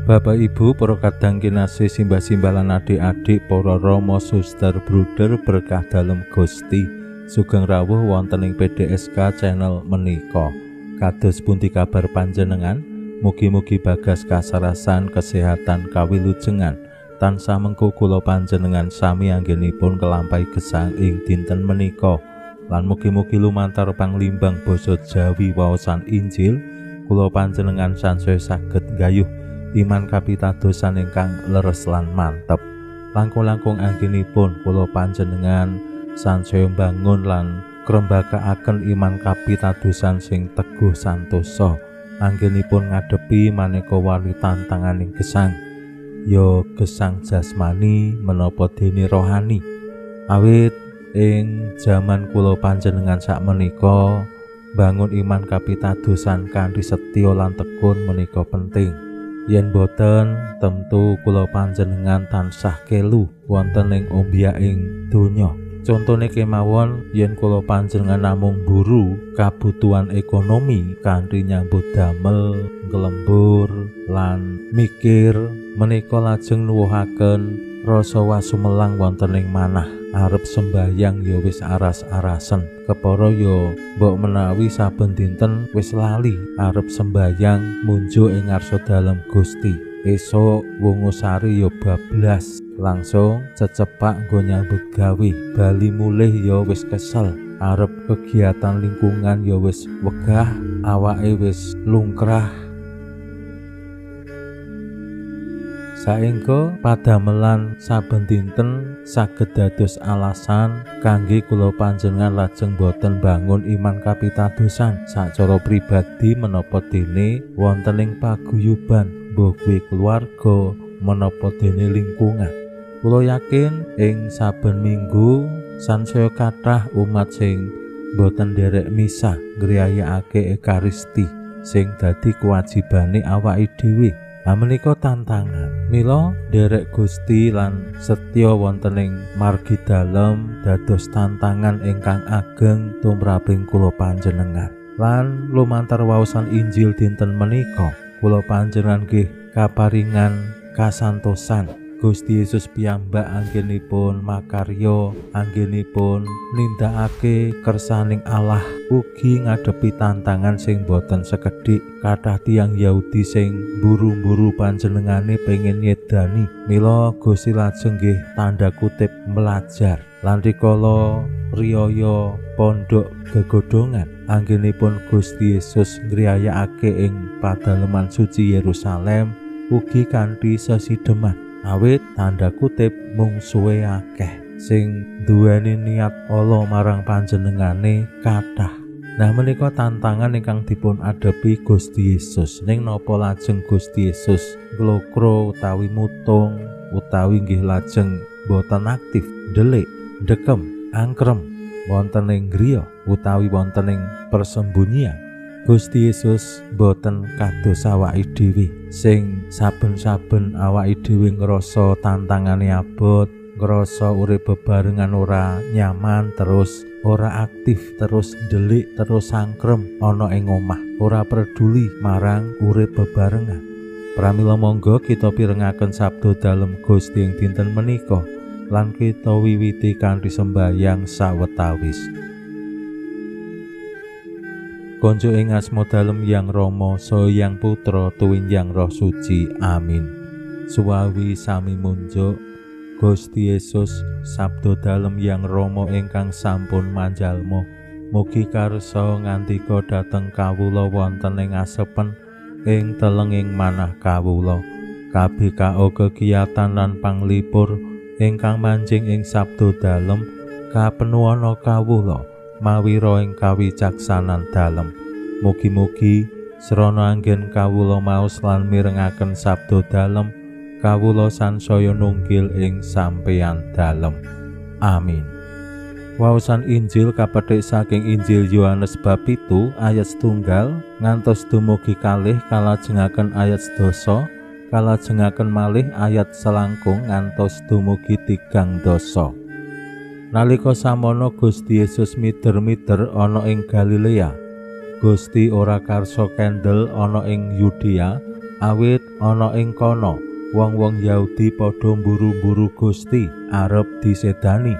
Bapak Ibu para kadang kinasih simbah-simbah lan adik-adik para rama suster bruder berkah dalem Gusti sugeng rawuh wonten ing PDSK channel menika. Kados pundi kabar panjenengan? Mugi-mugi bagas kasarasan kesehatan kawilujengan tansah mengko kula panjenengan sami anggenipun kelampahi gesang ing dinten menika lan mugi-mugi lumantar panglimbang basa Jawi waosan Injil kula panjenengan sansaya saged gayuh iman kapitadosan ingkang leres lan mantep. Langkung-langkung anggenipun kula panjenengan sansaya mbangun lan krembakaaken iman kapitadosan sing teguh santosa anggenipun ngadepi maneka wali tantanganing gesang, ya gesang jasmani menapa dene rohani. Awit ing jaman kula panjenengan sakmenika bangun iman kapitadosan kanthi setya lan tekun menika penting. Yen boten tentu kula panjenengan tansah kelu wonten ing ombyaking donya. Contone kemawon yen kula panjenengan namung buru kabutuhan ekonomi kanthi nyambut damel, nglembur lan mikir menika lajeng nuwuhaken rasa wasumelang wonten ing manah arep sembahyang ya wis aras-arasen. Kepara ya mbok menawi saben dinten wis lali arep sembahyang munjuk ing ngarsa dalem Gusti. Esuk wungusari ya bablas langsung cecepak nggo nyambut gawe. Bali mulih ya wis kesel. Arep kegiatan lingkungan ya wis wegah, awake wis lungkrah. Saengga padamelan saben dinten saged dados alasan kangge kula panjenengan lajeng boten bangun iman kapitadosan sacara pribadi menapa dene wonten ing paguyuban mbuh kuwi keluarga menapa dene lingkungan. Kula yakin ing saben minggu sansaya kathah umat sing boten nderek misa ngriyayakake ekaristi sing dadi kewajibane awake dhewe. Menika tantangan. Mila nderek Gusti lan setya wonten ing margi dalem dados tantangan ingkang ageng tumraping kula panjenengan. Lan lumantar waosan Injil dinten menika, kula panjenengan nggih kaparingan kasantosan. Gusti Yesus piyambak anggenipun makarya, anggenipun nindakake kersaning Allah ugi ngadepi tantangan sing boten sekedhik. Kathah tiyang Yahudi sing buru-buru panjenengane pengen nyedani. Mila Gusti lajeng nggih tanda kutip belajar. Lan rikala riyaya pondok gegodhongan anggenipun Gusti Yesus ngriyayakake ing padaleman suci Yerusalem ugi kanthi sesideman. Awit tanda kutip mung suwe akeh sing duweni niat ala marang panjenengane kathah. Nah menika tantangan ingkang dipun adepi Gusti Yesus. Ning napa lajeng Gusti Yesus nglokro utawi mutung utawi nggih lajeng boten aktif, ndelik, ndekem, angkrem wonten ing griya utawi wonten ing persembunyian. Gusti Yesus boten kados awake dhewe sing saben-saben awake dhewe ngrasa tantangane abot, ngrasa urip bebarengan ora nyaman, terus ora aktif, terus ndelik, terus sangkrem ana ing omah, ora peduli marang urip bebarengan. Pramila monggo kita pirengaken sabda dalem Gusti ing dinten menika lan kita wiwiti kanthi sembahyang sawetawis. Konjo ing asma dalem Yang Rama saha Yang Putra tuwin Yang Roh Suci. Amin. Suwawi sami munjuk Gusti Yesus sabda dalem Yang Rama ingkang sampun manjalma mugi karsa ngandika dhateng kawula wonten ing asepen ing telenging manah kawula. Kabeh kegiatan lan panglipur ingkang manjing ing sabda dalem kapenuhana kawula mawira ing kawicaksanan dalem. Mugi-mugi srana anggen kawula maos lan mirengaken sabda dalem kawula sansaya nunggil ing sampeyan dalem. Amin. Waosan Injil kapetik saking Injil Yohanes bab 7 ayat 1 ngantos dumugi 2 kalajengaken ayat 10, kalajengaken malih ayat selangkung ngantos dumugi 3 doso. Nalika samono Gusti Yesus mider-mider ana ing Galilea. Gusti ora karsa kendel ana ing Yudea, awit ana ing kono wong-wong Yahudi padha mburu-mburu Gusti arep disedani.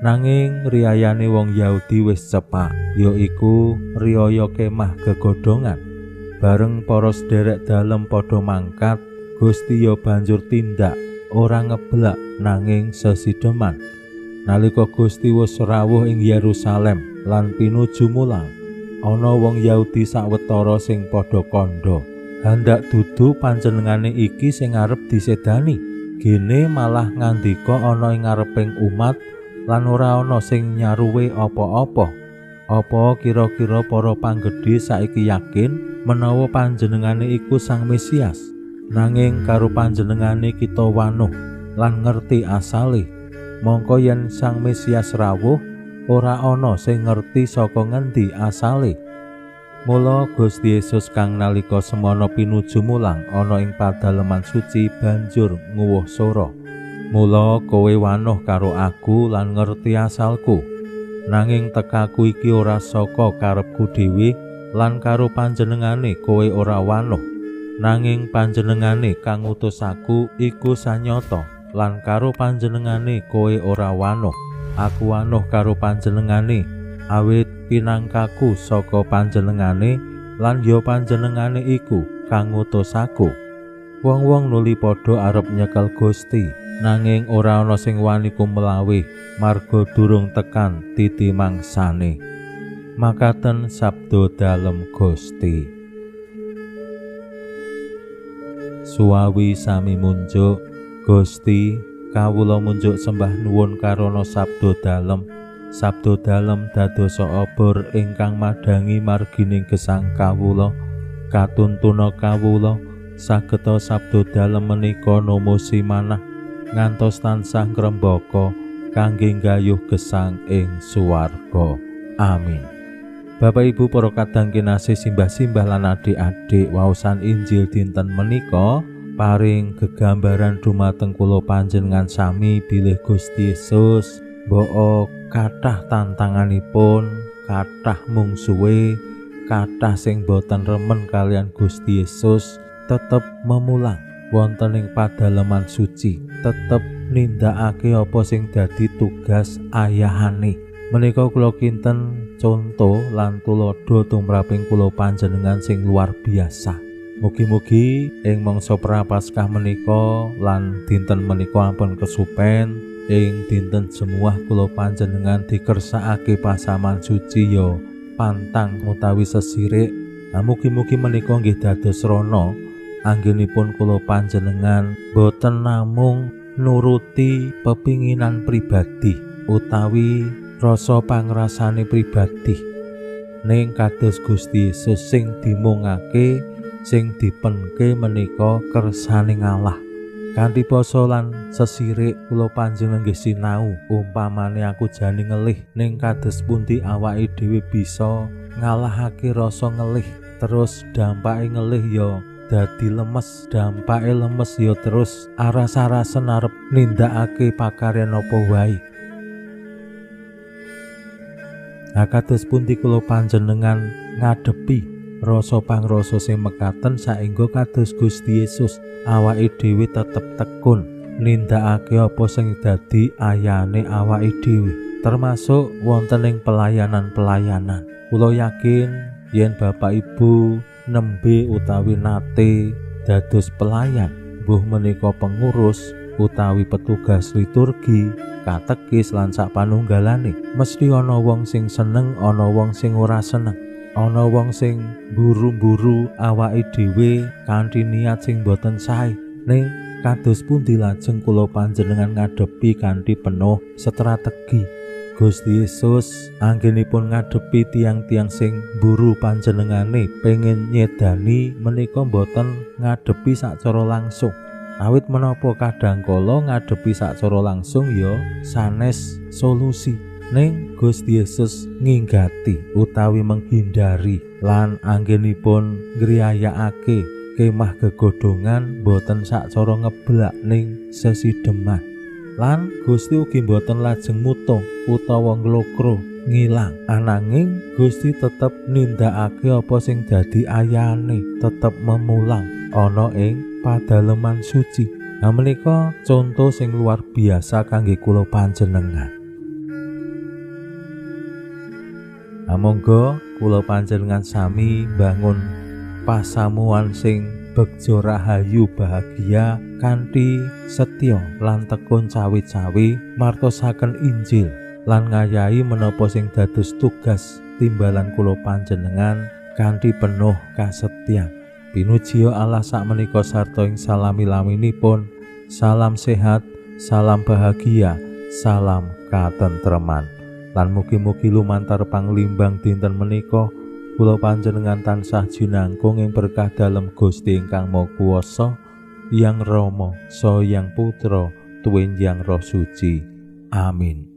Nanging riyayane wong Yahudi wis cepak, yaiku riyaya kemah gegodhongan. Bareng para sederek dalem padha mangkat, Gusti ya banjur tindak, ora ngeblak nanging sesideman. Nalika Gusti wis rawuh ing Yerusalem lan pinuju mulang, ana wong Yahudi sawetara sing padha kandha, hendak dudu panjenengane iki sing arep disedani. Gene malah ngandika ana ing ngareping umat lan ora ana sing nyaruwe apa-apa. Apa kira-kira para panggedhe saiki yakin menawa panjenengane iku Sang Mesias? Nanging karo panjenengane kita wanuh lan ngerti asale. Mongko yen Sang Mesias rawuh, ora ana sing ngerti saka ngendi asale. Mula Gusti Yesus kang nalika semana pinuju mulang ana ing padaleman suci banjur nguwuh swara, "Mula kowe wanuh karo aku lan ngerti asalku. Nanging tekaku iki ora saka karepku dhewe lan karo panjenengane kowe ora wanuh. Nanging panjenengane kang ngutus aku iku sanyata lan karo panjenengane kowe ora wanuh. Aku wanuh karo panjenengane, awit pinangkaku saka panjenengane lan ya panjenengane iku kang ngutus aku." Wong-wong nuli padha arep nyekel Gusti, nanging ora ana sing wani kumelawi marga durung tekan titi mangsane. Makaten sabda dalem Gusti. Suwawi sami munjuk, Gusti kawula munjuk sembah nuwun karana sabda dalem. Sabda dalem dadosa obor ingkang madangi margining gesang kawula. Katuntuna kawula sageta sabda dalem menika numusi manah ngantos tansah ngrembaka kangge nggayuh gesang ing suwarga. Amin. Bapak Ibu para kadang kinasih simbah-simbah lan adik-adik, waosan Injil dinten menika paring gegambaran dumateng kula panjenengan sami bilih Gusti Yesus mbok kathah tantanganipun, kathah mungsuhe, kathah sing boten remen kalian Gusti Yesus tetep memulang wonten ing padaleman suci, tetep nindakake apa sing dadi tugas ayahane. Menika kula kinten conto lan tulodo tumraping kula panjenengan sing luar biasa. Mugi-mugi ing mangsa Prapaskah menika lan dinten menika ampun kesupen ing dinten Jemuah kula panjenengan dikersakake pasaman suci ya pantang utawi sesirik. Mugi-mugi menika nggih dados rana anggenipun kula panjenengan boten namung nuruti pepinginan pribadi utawi rasa pangrasane pribadi, ning kados Gusti Yesus sing dimungake, sing dipenke menika kersaning Allah. Kanthi basa lan sesirik kula panjenengan nggih sinau umpamane aku jane ngelih, ning kados pundi awake dhewe bisa ngalahake rasa ngelih, terus dampake ngelih ya dadi lemes, dampake lemes ya terus aras-arasen arep nindakake pakaryan apa wae. Kados pundi kula panjenengan ngadepi rasa pangrasa sing mekaten saengga kados Gusti Yesus awake dhewe tetep tekun nindakake apa sing dadi ayane awake dhewe, termasuk wonten ing pelayanan-pelayanan. Kula yakin yen Bapak Ibu nembe utawi nate dados pelayan, mbuh menika pengurus utawi petugas liturgi, katekis lan sapanunggalane, mesti ana wong sing seneng, ana wong sing ora seneng, ana wong sing buru-buru awake dhewe kanthi niat sing boten sae. Ning kados pundi lajeng kula panjenengan ngadepi kanthi penuh strategi? Gusti Yesus anggenipun ngadepi tiang-tiang sing buru panjenengane pengen nyedani menika boten ngadepi sacara langsung, Awit menapa kadangkala ngadepi sacara langsung ya sanes solusi. Ning Gusti Yesus nginggati utawi menghindari lan anggenipun ngriyayakake kemah gegodhongan boten sacara ngeblak ning sesidhemah. Lan Gusti ugi boten lajeng mutung utawa nglokro ngilang, ananging Gusti tetep nindakake apa sing dadi ayane, tetep memulang ana ing padaleman suci. Menika contoh sing luar biasa kangge kula panjenengan. Monggo kula panjenengan sami bangun pasamuan sing begja rahayu bahagia kanthi setya lan tekun cawi-cawi martosaken Injil lan ngayahi menapa sing dados tugas timbalan kula panjenengan kanthi penuh kasetyan. Pinuji Allah sakmenika sarta ing salami-laminipun. Salam sehat, salam bahagia, salam katentreman. Lan mugi-mugi lumantar panglimbang dinten menika kula panjenengan tansah jinangkung ing berkah dalem Gusti ingkang Maha Kuwasa, Hyang Rama saha Hyang Putra tuwin Hyang Roh Suci. Amin.